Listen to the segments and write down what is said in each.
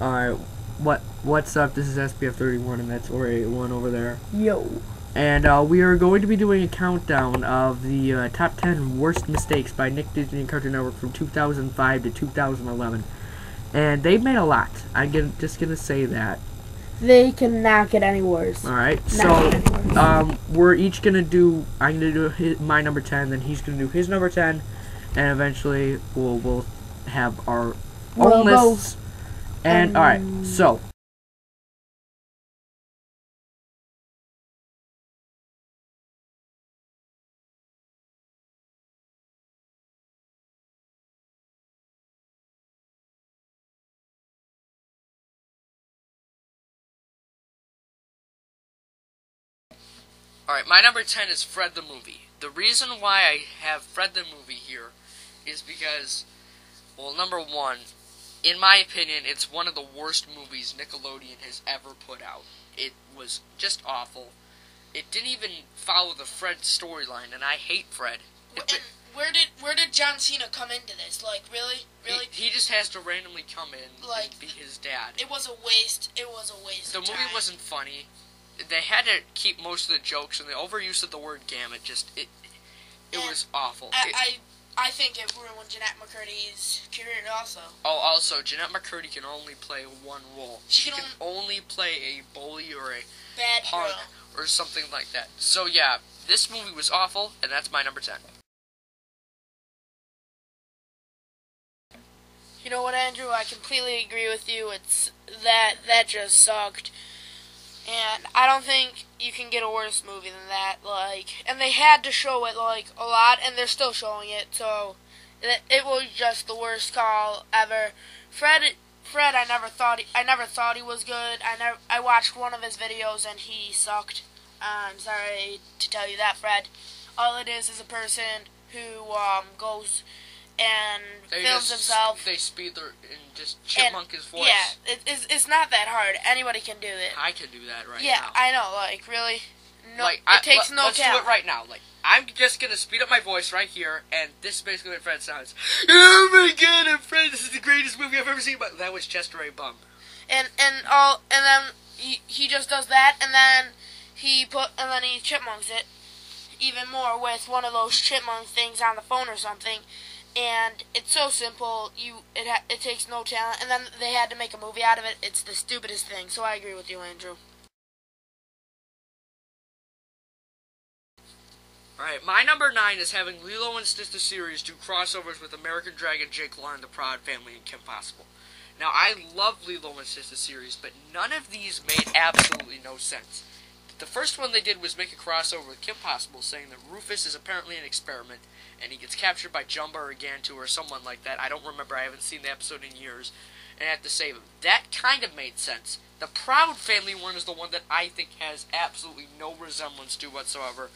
Alright, what's up? This is SBF31 and that's Or81 over there. Yo. And we are going to be doing a countdown of the top 10 worst mistakes by Nick Disney and Cartoon Network from 2005 to 2011. And they've made a lot. Just gonna say that. They cannot get any worse. Alright, so we're each gonna do, I'm gonna do my number 10, then he's gonna do his number 10, and eventually we'll have our own lists. And alright, so Alright, my number 10 is Fred the Movie. The reason why I have Fred the Movie here is because, well, number one, in my opinion, it's one of the worst movies Nickelodeon has ever put out. It was just awful. It didn't even follow the Fred storyline, and I hate Fred. And where did John Cena come into this? Like, really? He just has to randomly come in like, and be his dad. It was a waste. It was a waste. The movie wasn't funny. They had to keep most of the jokes, and the overuse of the word gamut it was awful. I think it ruined Jeanette McCurdy's career also. Oh, also, Jeanette McCurdy can only play one role. She can only play a bully or a bad punk or something like that. So yeah, this movie was awful, and that's my number 10. You know what, Andrew? I completely agree with you. It's that just sucked. And I don't think you can get a worse movie than that, and they had to show it, a lot, and they're still showing it, so it was just the worst call ever. Fred, I never thought he was good. I watched one of his videos, and he sucked. I'm sorry to tell you that, Fred. All it is a person who, goes and films himself. They speed and just chipmunk his voice. Yeah, it's not that hard. Anybody can do it. I can do that now. Yeah, I know. Really, no. It takes no talent. Let's do it right now. I'm just gonna speed up my voice right here, and this is basically what Fred sounds. Oh my God, Fred! This is the greatest movie I've ever seen. But that was Chester A. Bum. And then he just does that, and then he chipmunks it even more with one of those chipmunk things on the phone or something. And it's so simple. It takes no talent, and then they had to make a movie out of it. It's the stupidest thing. So I agree with you, Andrew. Alright, my number 9 is having Lilo and Stitch the series do crossovers with American Dragon, Jake Long, The Proud Family, and Kim Possible. Now, I love Lilo and Stitch the series, but none of these made absolutely no sense. The first one they did was make a crossover with Kim Possible, saying that Rufus is apparently an experiment, and he gets captured by Jumba or Gantu or someone like that. I don't remember. I haven't seen the episode in years, and I have to save him. That kind of made sense. The Proud Family one is the one that I think has absolutely no resemblance to whatsoever.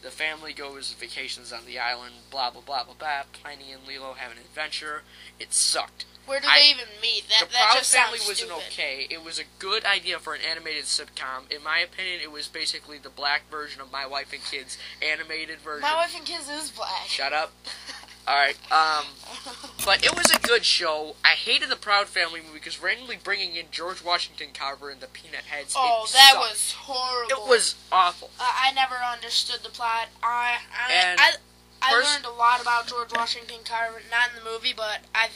The family goes vacations on the island, blah, blah, blah, blah, blah. Pliny and Lilo have an adventure. It sucked. Where do they even meet? The Proud Family wasn't okay. It was a good idea for an animated sitcom. In my opinion, it was basically the black version of My Wife and Kids animated version. My Wife and Kids is black. Shut up. Alright, but it was a good show. I hated the Proud Family movie because randomly bringing in George Washington Carver and the Peanut Heads, that sucked. Was horrible. It was awful. I never understood the plot. I learned a lot about George Washington Carver, not in the movie, but I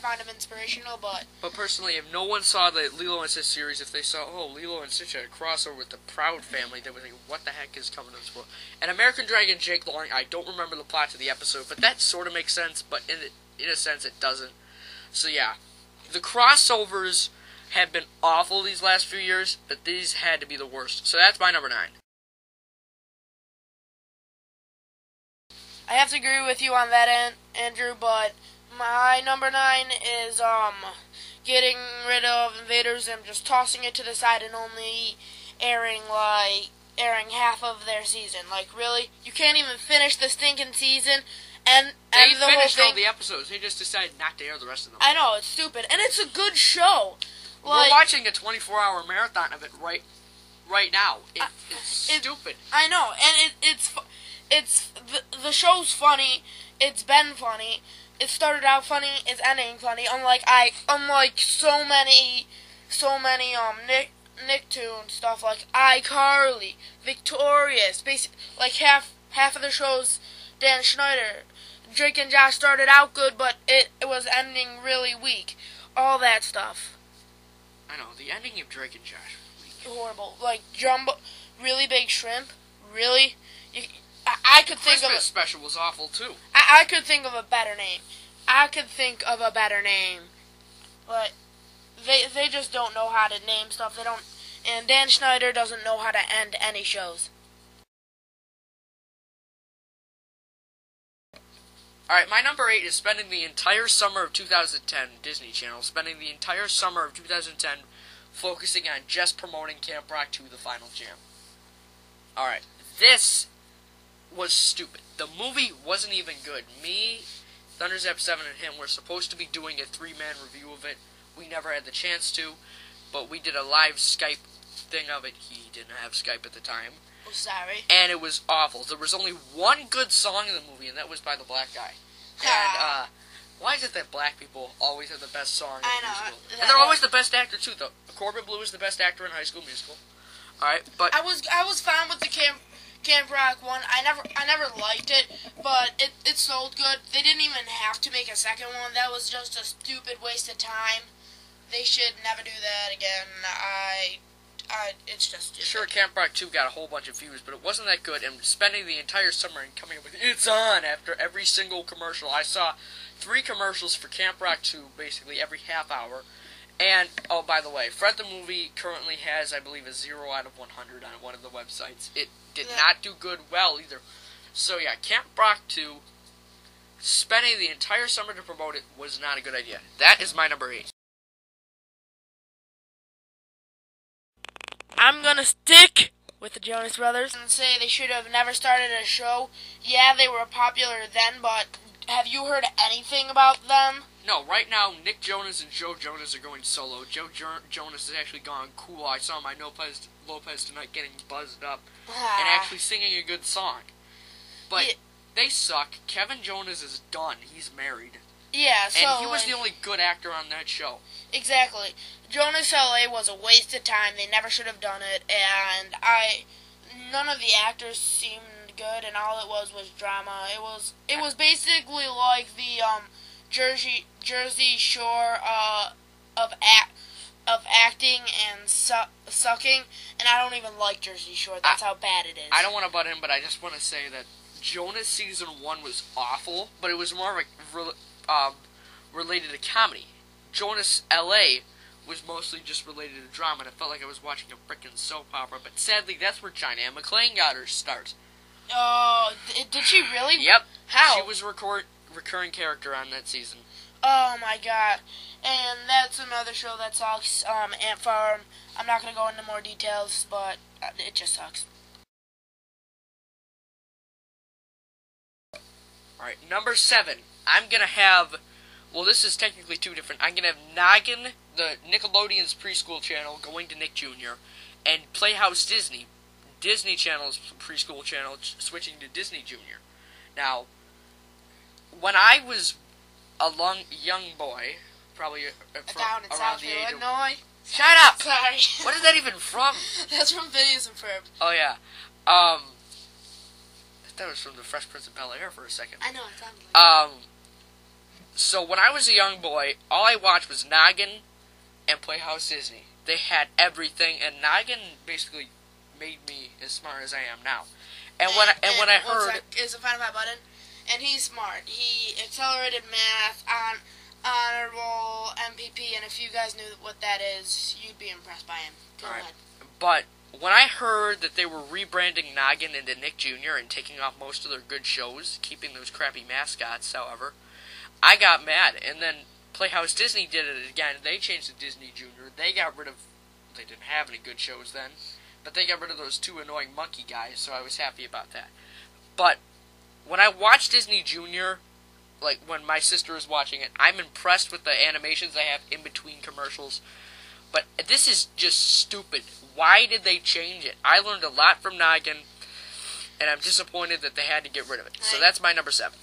find him inspirational. But personally, if no one saw the Lilo and Stitch series, if they saw, Lilo and Stitch had a crossover with the Proud Family, they would think, what the heck is coming to this world? And American Dragon, Jake Long, I don't remember the plot to the episode, but that sort of makes sense, but in a sense it doesn't. So yeah, the crossovers have been awful these last few years, but these had to be the worst. So that's my number 9. I have to agree with you on that, Andrew, but my number 9 is getting rid of Invaders and just tossing it to the side and only airing half of their season. Really, you can't even finish the stinking season, and they the whole finished thing. all the episodes. They just decided not to air the rest of them. I know, it's stupid, and it's a good show. We're watching a 24-hour marathon of it right now. It's stupid. I know, and it's the show's funny. It's been funny, it started out funny, it's ending funny. Unlike so many Nicktoon stuff like iCarly, Victorious, like half of the shows. Dan Schneider, Drake and Josh started out good, but it was ending really weak. All that stuff. I know the ending of Drake and Josh was weak. Horrible. Like Jumbo, really big shrimp. Really, I could think of Christmas special was awful too. I could think of a better name. But they just don't know how to name stuff. They don't, and Dan Schneider doesn't know how to end any shows. Alright, my number 8 is spending the entire summer of 2010, Disney Channel, spending the entire summer of 2010 focusing on just promoting Camp Rock 2, The Final Jam. Alright, this was stupid. The movie wasn't even good. Me, ThunderZap7, and him were supposed to be doing a 3-man review of it. We never had the chance to, but we did a live Skype thing of it. He didn't have Skype at the time. I'm sorry. And it was awful. There was only one good song in the movie, and that was by the black guy. And, why is it that black people always have the best song in a musical? And they're always the best actor, too, though. Corbin Bleu is the best actor in High School Musical. Alright, but... I was fine with the Camp Rock one. I never liked it, but it sold good. They didn't even have to make a second one. That was just a stupid waste of time. They should never do that again. It's just stupid. Sure, Camp Rock 2 got a whole bunch of views, but it wasn't that good, and spending the entire summer and coming up with "It's on" after every single commercial. I saw 3 commercials for Camp Rock 2, basically every half hour. And, oh, by the way, Fred the Movie currently has, I believe, a 0 out of 100 on one of the websites. It did not do good well, either. So, yeah, Camp Rock 2, spending the entire summer to promote it was not a good idea. That is my number 8. I'm gonna stick with the Jonas Brothers and say they should have never started a show. Yeah, they were popular then, but have you heard anything about them? No, right now, Nick Jonas and Joe Jonas are going solo. Joe Jonas has actually gone cool. I saw my Lopez tonight getting buzzed up and actually singing a good song. But they suck. Kevin Jonas is done. He's married. Yeah, so... And he was the only good actor on that show. Exactly. Jonas LA was a waste of time. They never should have done it, and none of the actors seemed good, and all it was drama. It was basically like the Jersey Shore of acting and sucking, and I don't even like Jersey Shore. That's how bad it is. I don't want to butt in, but I just want to say that Jonas season 1 was awful, but it was more like related to comedy. Jonas LA was mostly just related to drama, and it felt like I was watching a frickin' soap opera, but sadly, that's where China Anne McClain got her start. Oh, did she really? Yep. How? She was a recurring character on that season. Oh my god. And that's another show that sucks, Ant Farm. I'm not going to go into more details, but it just sucks. Alright, number 7. I'm going to have... Well, this is technically 2 different. I'm going to have Noggin, the Nickelodeon's preschool channel, going to Nick Jr., and Playhouse Disney, Disney Channel's preschool channel, switching to Disney Jr. Now, when I was a young boy, probably down in around South the age Illinois. Shut up! Sorry. What is that even from? That's from Phineas and Ferb. Oh, yeah. I thought it was from the Fresh Prince of Bel-Air for a second. I know, it sounded like So when I was a young boy, all I watched was Noggin and Playhouse Disney. They had everything, and Noggin basically made me as smart as I am now. And when I heard... Is a Final Five button, and he's smart. He accelerated math on honorable MPP, and if you guys knew what that is, you'd be impressed by him. Go ahead. But when I heard that they were rebranding Noggin into Nick Jr. and taking off most of their good shows, keeping those crappy mascots, however, I got mad. And then Playhouse Disney did it again. They changed to Disney Jr. They got rid of... They didn't have any good shows then, but they got rid of those 2 annoying monkey guys, so I was happy about that. But when I watch Disney Jr., like when my sister is watching it, I'm impressed with the animations they have in between commercials. But this is just stupid. Why did they change it? I learned a lot from Noggin, and I'm disappointed that they had to get rid of it. So that's my number 7.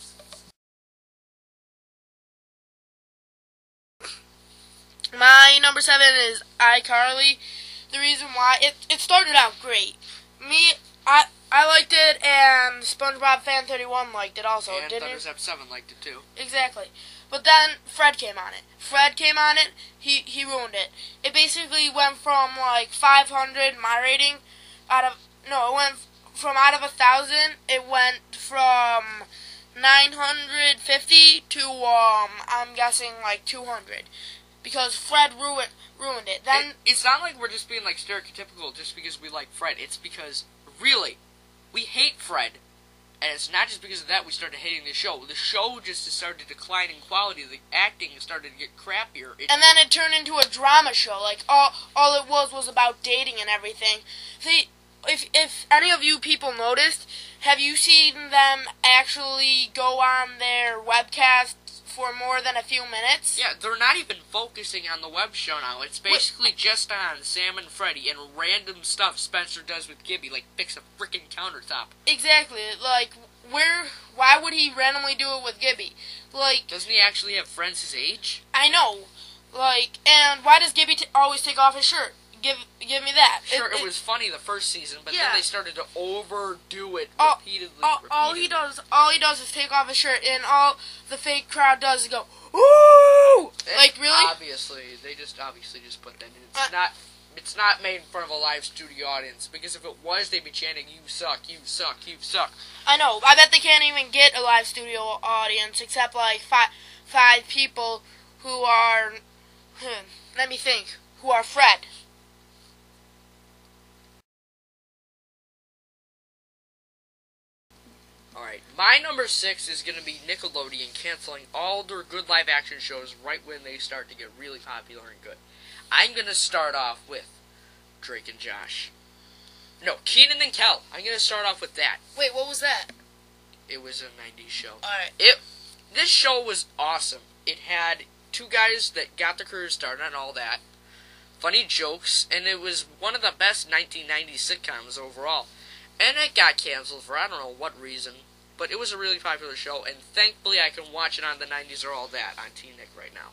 My number 7 is iCarly. The reason why, it started out great. I liked it, and SpongeBob31 liked it also, And didn't Thunderstep 7 liked it too. Exactly. But then Fred came on it. He ruined it. It basically went from like 500, my rating, it went from out of 1,000, it went from 950 to, I'm guessing like 200. Because Fred ruined it. Then it's not like we're just being like stereotypical just because we like Fred. It's because, really, we hate Fred. And it's not just because of that we started hating the show. The show just started to decline in quality. The acting started to get crappier. And then it turned into a drama show. Like, all it was about dating and everything. See, if any of you people noticed, have you seen them actually go on their webcast for more than a few minutes? Yeah, they're not even focusing on the web show now. It's basically just on Sam and Freddy and random stuff Spencer does with Gibby, like fix a freaking countertop. Exactly. Like, why would he randomly do it with Gibby? Like, doesn't he actually have friends his age? I know. Like, and why does Gibby always take off his shirt? Give me that. Sure, it was funny the first season, but then they started to overdo it repeatedly. All he does is take off his shirt, and all the fake crowd does is go, "Ooh!" Like, really? Obviously, they just put that in. It's not made in front of a live studio audience, because if it was, they'd be chanting, "You suck, you suck, you suck." I know. I bet they can't even get a live studio audience except like five people who are, let me think, who are Fred. Alright, my number 6 is going to be Nickelodeon canceling all their good live action shows right when they start to get really popular and good. I'm going to start off with Drake and Josh. No, Keenan and Kel. I'm going to start off with that. Wait, what was that? It was a 90s show. Alright. This show was awesome. It had two guys that got their career started and all that. Funny jokes, and it was one of the best 1990s sitcoms overall. And it got canceled for I don't know what reason, but it was a really popular show, and thankfully I can watch it on the 90s or all that on T-Nick right now.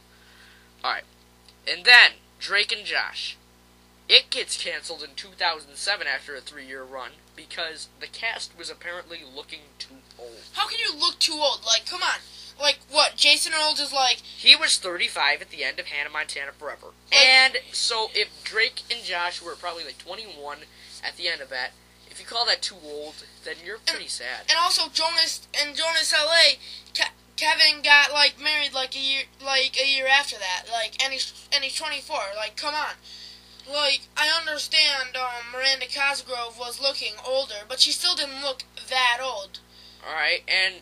Alright, and then, Drake and Josh. It gets canceled in 2007 after a 3-year run, because the cast was apparently looking too old. How can you look too old? Like, come on. Like, what, Jason Earl is like... He was 35 at the end of Hannah Montana Forever. And so if Drake and Josh were probably like 21 at the end of that, if you call that too old, then you're pretty sad. And also Jonas LA, Kevin got like married like a year after that. Like, and he's 24. Like, come on. Like, I understand Miranda Cosgrove was looking older, but she still didn't look that old. Alright, and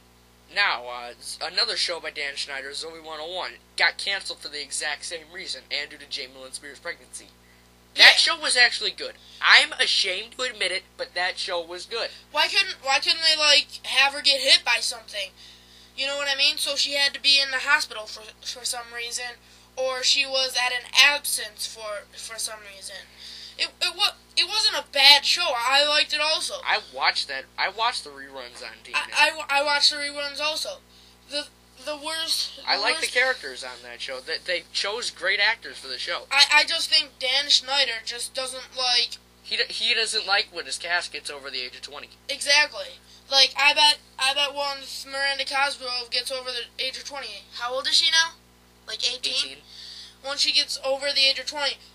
now, another show by Dan Schneider, Zoe 101, got canceled for the exact same reason, and due to Jamie Lynn Spears' pregnancy. That show was actually good. I'm ashamed to admit it, but that show was good. Why couldn't they, like, have her get hit by something? You know what I mean? So she had to be in the hospital for some reason, or she was at an absence for some reason. It wasn't a bad show. I liked it also. I watched that. I watched the reruns on TV. I watched the reruns also. The worst. I like the characters on that show. They chose great actors for the show. I just think Dan Schneider just doesn't like. He doesn't like when his cast gets over the age of 20. Exactly. Like, I bet once Miranda Cosgrove gets over the age of 20. How old is she now? Like 18? 18. Once she gets over the age of 20,